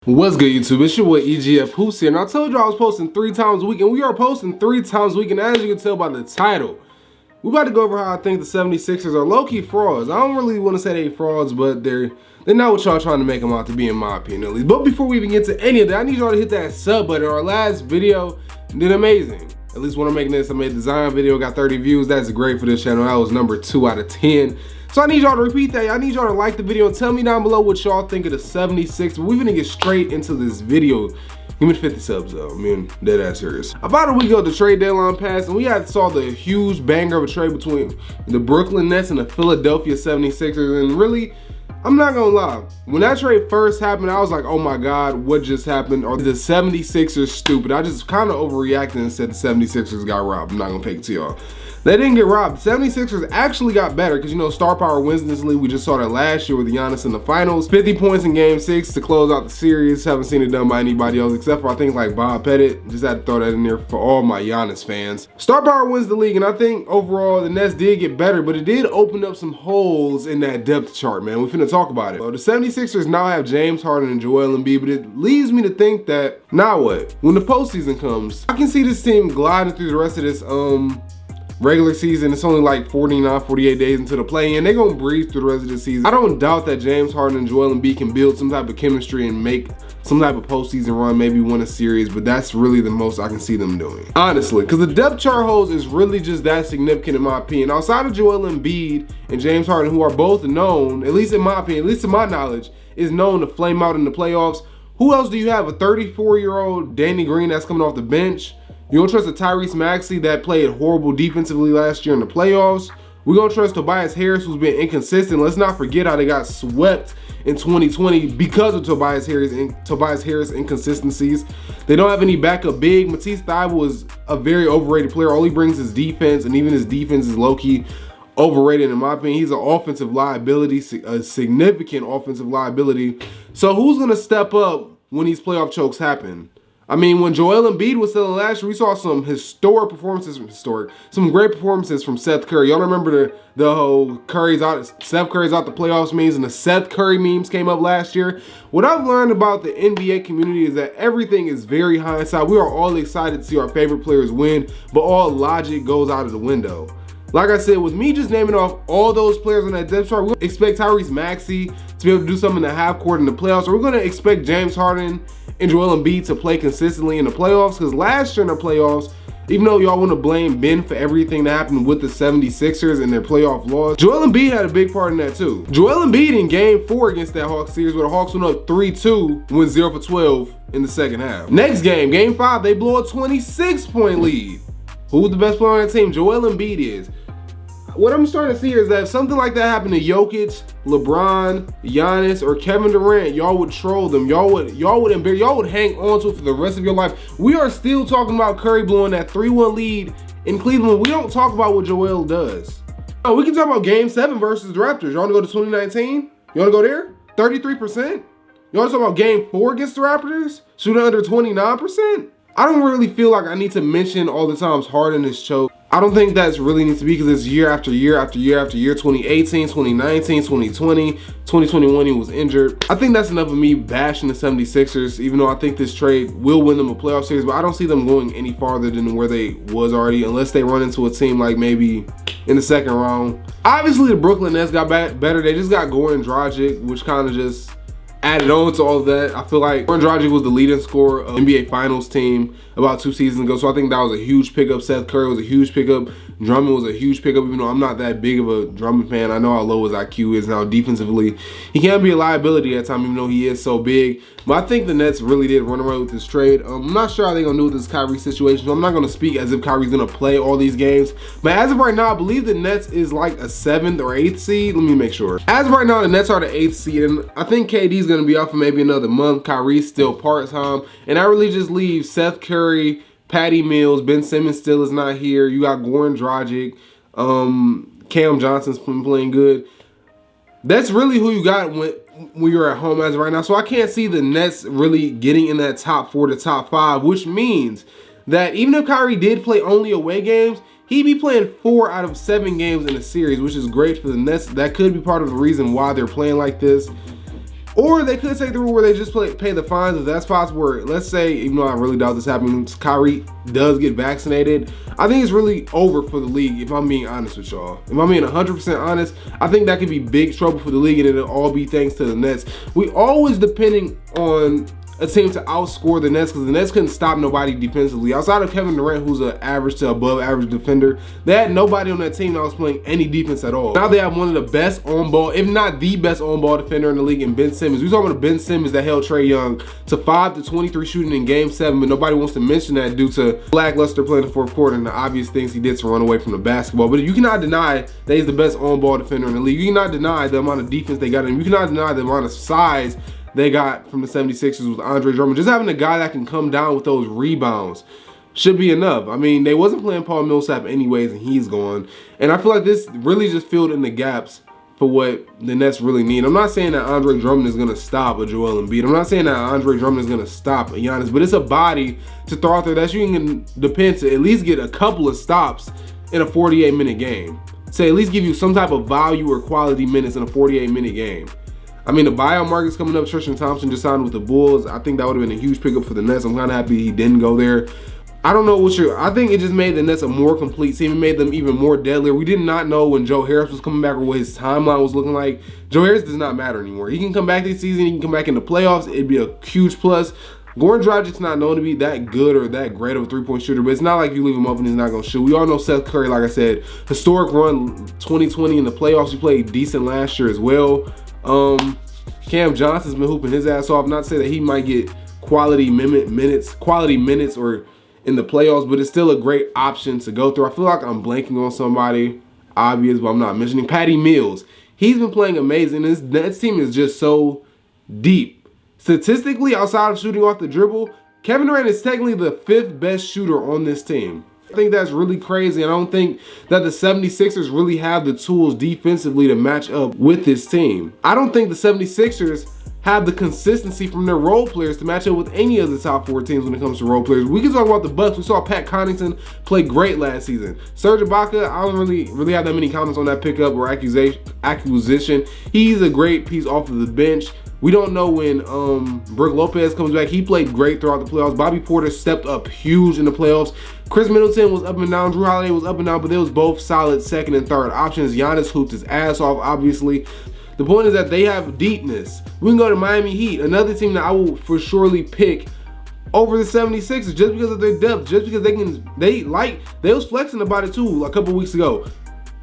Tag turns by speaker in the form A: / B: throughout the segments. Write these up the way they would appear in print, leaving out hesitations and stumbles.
A: What's good, YouTube? It's your boy EGF Hoops here, and I told you I was posting 3 times a week, and we are posting 3 times a week, and as you can tell by the title, we're about to go over how I think the 76ers are low-key frauds. I don't really want to say they frauds, but they're not what y'all trying to make them out to be, in my opinion, at least. But before we even get to any of that, I need y'all to hit that sub button. Our last video did amazing. At least when I'm making this, I made a design video, got 30 views. That's great for this channel. That was number 2 out of 10. So I need y'all to repeat that. I need y'all to like the video and tell me down below what y'all think of the 76. We're gonna get straight into this video. Give me 50 subs though. I mean, dead ass serious. About a week ago, the trade deadline passed, and we saw the huge banger of a trade between the Brooklyn Nets and the Philadelphia 76ers. And really, I'm not gonna lie, when that trade first happened, I was like, oh my God, what just happened? Are the 76ers stupid? I just kind of overreacted and said the 76ers got robbed. I'm not gonna fake it to y'all. They didn't get robbed. 76ers actually got better because, you know, star power wins this league. We just saw that last year with Giannis in the finals. 50 points in game 6 to close out the series. Haven't seen it done by anybody else except for, I think, like Bob Pettit. Just had to throw that in there for all my Giannis fans. Star power wins the league, and I think overall the Nets did get better, but it did open up some holes in that depth chart, man. We're finna talk about it. Well, the 76ers now have James Harden and Joel Embiid, but it leads me to think that, now what? When the postseason comes, I can see this team gliding through the rest of this, regular season. It's only like 49, 48 days into the play-in. They're gonna breeze through the rest of the season. I don't doubt that James Harden and Joel Embiid can build some type of chemistry and make some type of postseason run, maybe win a series, but that's really the most I can see them doing. Honestly, because the depth chart holes is really just that significant in my opinion. Outside of Joel Embiid and James Harden, who are both known, at least in my opinion, at least to my knowledge, is known to flame out in the playoffs. Who else do you have? A 34-year-old Danny Green that's coming off the bench. You don't trust a Tyrese Maxey that played horrible defensively last year in the playoffs. We're going to trust Tobias Harris, who's been inconsistent. Let's not forget how they got swept in 2020 because of Tobias Harris inconsistencies. They don't have any backup big. Matisse Thybulle is a very overrated player. All he brings is defense, and even his defense is low-key overrated in my opinion. He's an offensive liability, a significant offensive liability. So who's going to step up when these playoff chokes happen? I mean, when Joel Embiid was still in last year, we saw some some great performances from Seth Curry. Y'all remember the whole Seth Curry's out the playoffs memes, and the Seth Curry memes came up last year. What I've learned about the NBA community is that everything is very hindsight. We are all excited to see our favorite players win, but all logic goes out of the window. Like I said, with me just naming off all those players on that depth chart, we'll expect Tyrese Maxey to be able to do something in the half court in the playoffs. Or we're going to expect James Harden and Joel Embiid to play consistently in the playoffs. Because last year in the playoffs, even though y'all want to blame Ben for everything that happened with the 76ers and their playoff loss, Joel Embiid had a big part in that too. Joel Embiid in game 4 against that Hawks series, where the Hawks went up 3-2, went 0 for 12 in the second half. Next game 5, they blow a 26-point lead. Who's the best player on that team? Joel Embiid is. What I'm starting to see here is that if something like that happened to Jokic, LeBron, Giannis, or Kevin Durant, y'all would troll them. Y'all would hang on to it for the rest of your life. We are still talking about Curry blowing that 3-1 lead in Cleveland. We don't talk about what Joel does. Oh, we can talk about Game 7 versus the Raptors. Y'all want to go to 2019? You want to go there? 33%? You want to talk about Game 4 against the Raptors? Shooting under 29%? I don't really feel like I need to mention all the times Harden is choked. I don't think that's really needs to be, because it's year after year after year after year. 2018, 2019, 2020, 2021 he was injured. I think that's enough of me bashing the 76ers, even though I think this trade will win them a playoff series, but I don't see them going any farther than where they was already, unless they run into a team like maybe in the second round. Obviously the Brooklyn Nets got better. They just got Goran Dragic, which kind of just added on to all of that. I feel like Goran Dragic was the leading scorer of NBA Finals team about 2 seasons ago, so I think that was a huge pickup. Seth Curry was a huge pickup. Drummond was a huge pickup, even though I'm not that big of a Drummond fan. I know how low his IQ is now defensively. He can be a liability at times, even though he is so big. But I think the Nets really did run away with this trade. I'm not sure how they're going to do with this Kyrie situation, so I'm not going to speak as if Kyrie's going to play all these games. But as of right now, I believe the Nets is like a 7th or 8th seed. Let me make sure. As of right now, the Nets are the 8th seed, and I think KD's going to be out for maybe another month. Kyrie's still part-time, and that really just leaves Seth Curry, Patty Mills, Ben Simmons still is not here. You got Goran Dragic, Cam Johnson's been playing good. That's really who you got when you're at home as of right now. So I can't see the Nets really getting in that top 4 to top 5, which means that even if Kyrie did play only away games, he'd be playing 4 out of 7 games in a series, which is great for the Nets. That could be part of the reason why they're playing like this. Or they could take the rule where they just pay the fines if that's possible. Where, let's say, even though I really doubt this happens, Kyrie does get vaccinated. I think it's really over for the league, if I'm being honest with y'all. If I'm being 100% honest, I think that could be big trouble for the league, and it'll all be thanks to the Nets. We always depending on a team to outscore the Nets because the Nets couldn't stop nobody defensively. Outside of Kevin Durant, who's an average to above average defender, they had nobody on that team that was playing any defense at all. Now they have one of the best on-ball, if not the best on-ball defender in the league in Ben Simmons. We're talking about Ben Simmons that held Trae Young to 5 to 23 shooting in Game 7, but nobody wants to mention that due to lackluster play in the fourth quarter and the obvious things he did to run away from the basketball. But you cannot deny that he's the best on-ball defender in the league. You cannot deny the amount of defense they got in. You cannot deny the amount of size they got from the 76ers with Andre Drummond. Just having a guy that can come down with those rebounds should be enough. I mean, they wasn't playing Paul Millsap anyways, and he's gone. And I feel like this really just filled in the gaps for what the Nets really need. I'm not saying that Andre Drummond is going to stop a Joel Embiid. I'm not saying that Andre Drummond is going to stop a Giannis, but it's a body to throw out there that you can depend to at least get a couple of stops in a 48-minute game. To at least give you some type of value or quality minutes in a 48-minute game. I mean, the buyout market's coming up. Tristan Thompson just signed with the Bulls. I think that would have been a huge pickup for the Nets. I'm kind of happy he didn't go there. I don't know what I think it just made the Nets a more complete team. It made them even more deadlier. We did not know when Joe Harris was coming back or what his timeline was looking like. Joe Harris does not matter anymore. He can come back this season. He can come back in the playoffs. It'd be a huge plus. Goran Dragic's not known to be that good or that great of a three-point shooter, but it's not like you leave him open, he's not going to shoot. We all know Seth Curry, like I said, historic run 2020 in the playoffs. He played decent last year as well. Cam Johnson's been hooping his ass off. Not to say that he might get quality minutes or in the playoffs, but it's still a great option to go through. I feel like I'm blanking on somebody obvious, but I'm not mentioning Patty Mills. He's been playing amazing. This Nets team is just so deep. Statistically, outside of shooting off the dribble, Kevin Durant is technically the 5th best shooter on this team. I think that's really crazy. I don't think that the 76ers really have the tools defensively to match up with this team. I don't think the 76ers have the consistency from their role players to match up with any of the top 4 teams when it comes to role players. We can talk about the Bucks. We saw Pat Connaughton play great last season. Serge Ibaka, I don't really have that many comments on that pickup or acquisition. He's a great piece off of the bench. We don't know when Brook Lopez comes back. He played great throughout the playoffs. Bobby Porter stepped up huge in the playoffs. Chris Middleton was up and down. Drew Holiday was up and down, but they was both solid second and third options. Giannis hooped his ass off, obviously. The point is that they have deepness. We can go to Miami Heat, another team that I will for surely pick over the 76ers just because of their depth, just because they was flexing about it too a couple weeks ago.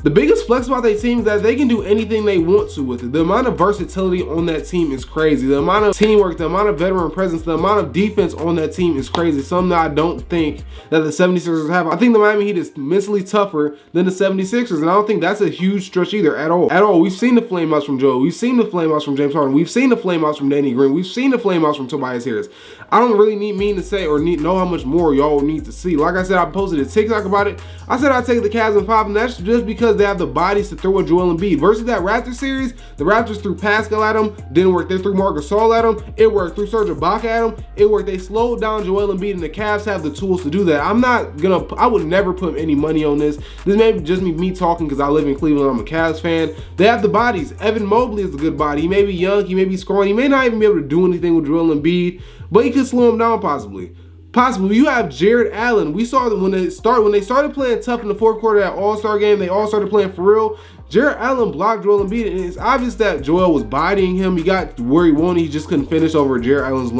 A: The biggest flex about their team is that they can do anything they want to with it. The amount of versatility on that team is crazy. The amount of teamwork, the amount of veteran presence, the amount of defense on that team is crazy. Something that I don't think that the 76ers have. I think the Miami Heat is mentally tougher than the 76ers, and I don't think that's a huge stretch either at all. At all. We've seen the flameouts from Joe. We've seen the flameouts from James Harden. We've seen the flameouts from Danny Green. We've seen the flameouts from Tobias Harris. I don't really mean to say or know how much more y'all need to see. Like I said, I posted a TikTok about it. I said I'd take the Cavs in 5, and that's just because they have the bodies to throw a Joel Embiid. Versus that Raptors series, the Raptors threw Pascal at him, didn't work. They threw Marc Gasol at him, it worked. Threw Serge Ibaka at him, it worked. They slowed down Joel Embiid, and the Cavs have the tools to do that. I would never put any money on this. This may just be me talking because I live in Cleveland. I'm a Cavs fan. They have the bodies. Evan Mobley is a good body. He may be young, he may be scoring, he may not even be able to do anything with Joel Embiid, but he could slow him down possibly. You have Jared Allen. We saw that when they started playing tough in the fourth quarter at All-Star game, they all started playing for real. Jared Allen blocked Joel Embiid, and it's obvious that Joel was bodying him. He got where he wanted. He just couldn't finish over Jared Allen's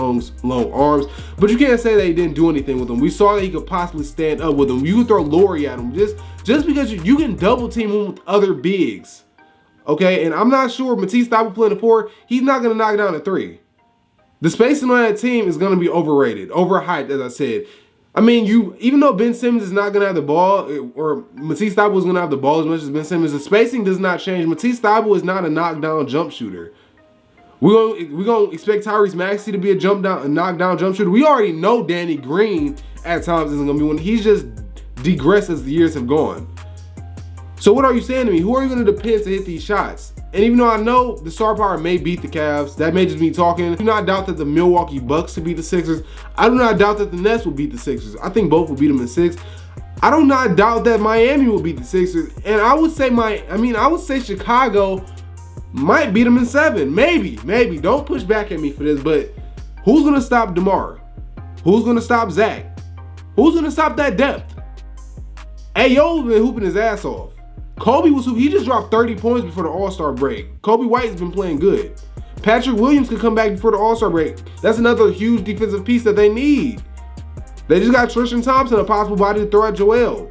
A: long arms. But you can't say that he didn't do anything with him. We saw that he could possibly stand up with him. You can throw Laurie at him just because you can double team him with other bigs. Okay, and I'm not sure Matisse Thybulle playing the 4. He's not going to knock down a 3. The spacing on that team is going to be overrated, overhyped, as I said. I mean, even though Ben Simmons is not going to have the ball, or Matisse Thybulle is going to have the ball as much as Ben Simmons, the spacing does not change. Matisse Thybulle is not a knockdown jump shooter. We're gonna expect Tyrese Maxey to be a knockdown jump shooter. We already know Danny Green at times isn't going to be one. He's just digressed as the years have gone. So what are you saying to me? Who are you going to depend to hit these shots? And even though I know the star power may beat the Cavs, that may just be talking. I do not doubt that the Milwaukee Bucks will beat the Sixers. I do not doubt that the Nets will beat the Sixers. I think both will beat them in 6. I do not doubt that Miami will beat the Sixers. And I would say Chicago might beat them in 7. Maybe. Don't push back at me for this, but who's gonna stop DeMar? Who's gonna stop Zach? Who's gonna stop that depth? Ayo's been hooping his ass off. Kobe he just dropped 30 points before the All-Star break. Kobe White's been playing good. Patrick Williams could come back before the All-Star break. That's another huge defensive piece that they need. They just got Tristan Thompson, a possible body to throw at Joel.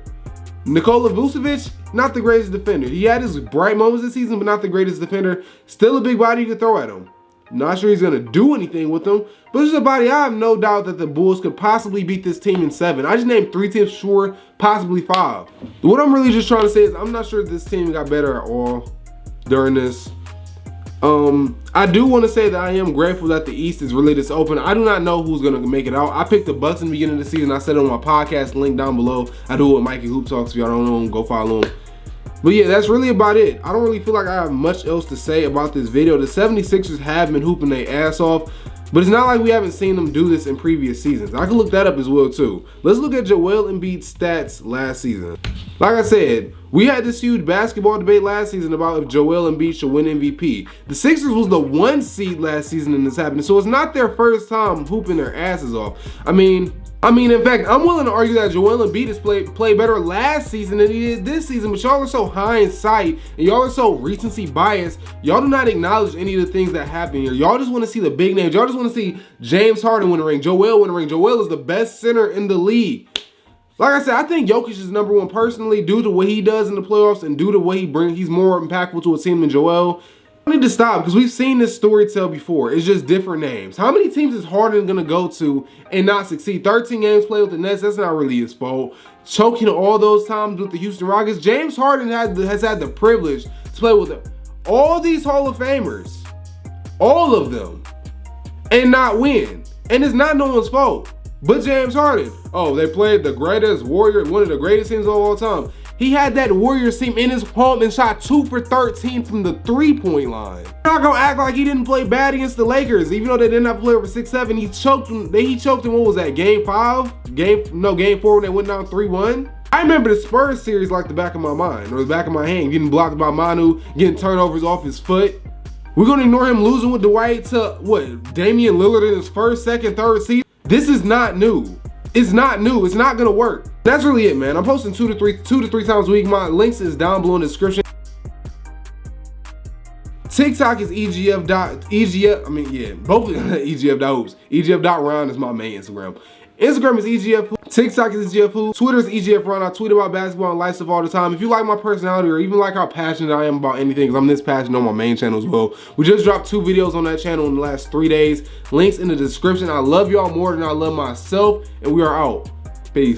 A: Nikola Vucevic, not the greatest defender. He had his bright moments this season, but not the greatest defender. Still a big body you could throw at him. Not sure he's going to do anything with them, but this is a body I have no doubt that the Bulls could possibly beat this team in 7. I just named 3 teams for sure, possibly 5. What I'm really just trying to say is I'm not sure if this team got better at all during this. I do want to say that I am grateful that the East is really this open. I do not know who's going to make it out. I picked the Bucks in the beginning of the season. I said it on my podcast, link down below. I do it with Mikey Hoop Talks. If y'all don't know him, go follow him. But yeah, that's really about it. I don't really feel like I have much else to say about this video. The 76ers have been hooping their ass off, but it's not like we haven't seen them do this in previous seasons. I can look that up as well too. Let's look at Joel Embiid's stats last season. Like I said, we had this huge basketball debate last season about if Joel Embiid should win MVP. The Sixers was the 1 seed last season and this happened, so it's not their first time hooping their asses off. I mean, in fact, I'm willing to argue that Joel Embiid has played better last season than he did this season, but y'all are so hindsight and y'all are so recency biased. Y'all do not acknowledge any of the things that happen here. Y'all just want to see the big names. Y'all just want to see James Harden win a ring, Joel win a ring. Joel is the best center in the league. Like I said, I think Jokic is number 1 personally due to what he does in the playoffs and due to what he brings. He's more impactful to a team than Joel. I need to stop because we've seen this story tell before. It's just different names. How many teams is Harden going to go to and not succeed? 13 games played with the Nets, that's not really his fault. Choking all those times with the Houston Rockets. James Harden has had the privilege to play with all these Hall of Famers. All of them. And not win. And it's not no one's fault. But James Harden. Oh, they played the greatest Warrior, one of the greatest teams of all time. He had that Warriors team in his palm and shot 2 for 13 from the 3-point line. You're not gonna act like he didn't play bad against the Lakers, even though they didn't have to play over 6-7. He choked him. He choked him. What was that? Game 5? Game 4 when they went down 3-1. I remember the Spurs series like the back of my mind or the back of my hand, getting blocked by Manu, getting turnovers off his foot. We're gonna ignore him losing with Dwight to what? Damian Lillard in his first, second, third season. This is not new. It's not new. It's not gonna work. That's really it, man. I'm posting 2 to 3 times a week. My links is down below in the description. TikTok is both EGF.hoops. EGF.round is my main Instagram. Instagram is EGF. TikTok is EGF. Twitter is EGF Round. I tweet about basketball and life stuff all the time. If you like my personality or even like how passionate I am about anything, because I'm this passionate on my main channel as well. We just dropped 2 videos on that channel in the last 3 days. Links in the description. I love y'all more than I love myself, and we are out.